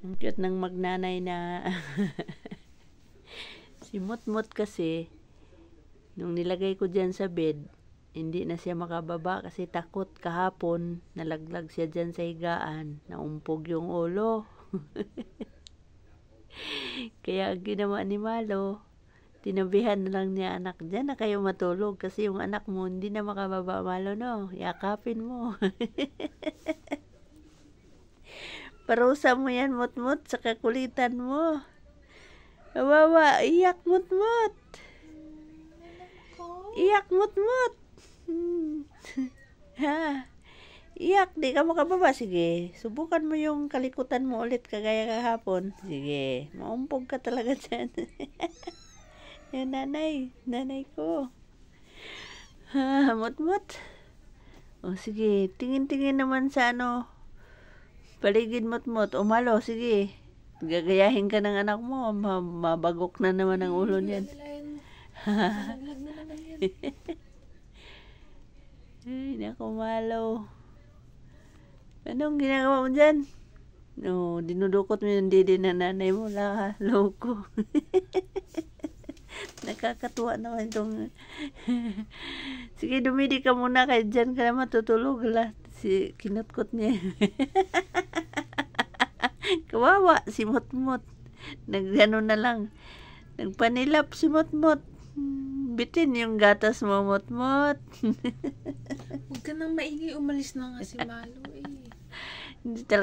Ang cute ng magnanay na si Mutmut kasi, nung nilagay ko dyan sa bed, hindi na siya makababa kasi takot kahapon, nalaglag siya dyan sa higaan, naumpog yung ulo. Kaya ang ginawa ni Malo, tinabihan na lang niya anak, dyan na kayo matulog kasi yung anak mo hindi na makababa, Malo, no? Yakapin mo. Parusa mo yan, Mutmut, sa kakulitan mo. Kawawa, iyak, Mutmut. Iyak, Mutmut. Ha? Iyak, di ka makababa. Sige, subukan mo yung kalikutan mo ulit kagaya kahapon. Sige, maumpog ka talaga dyan. Yung nanay ko. Ha, Mutmut. O sige, tingin-tingin naman sa paligid, Mutmut. O Malo, sige. Gagayahin ka ng anak mo. Mabagok na naman ang ulo niyan. Nalaglag na naman yan. Ay, naku, Malo. Anong ginagawa mo dyan? No, dinudukot mo yung didi na nanay mo. Loko. Nakakatuwa naman itong... Sige, dumidi ka muna kaya dyan ka na matutulog. Kinutkot niya. Kawawa si Mutmut. Nagano na lang. Nagpanilap si Mutmut. Bitin yung gatas mo, Mutmut. Huwag ka nang maingay, umalis na nga si Malo eh. Hindi talaga.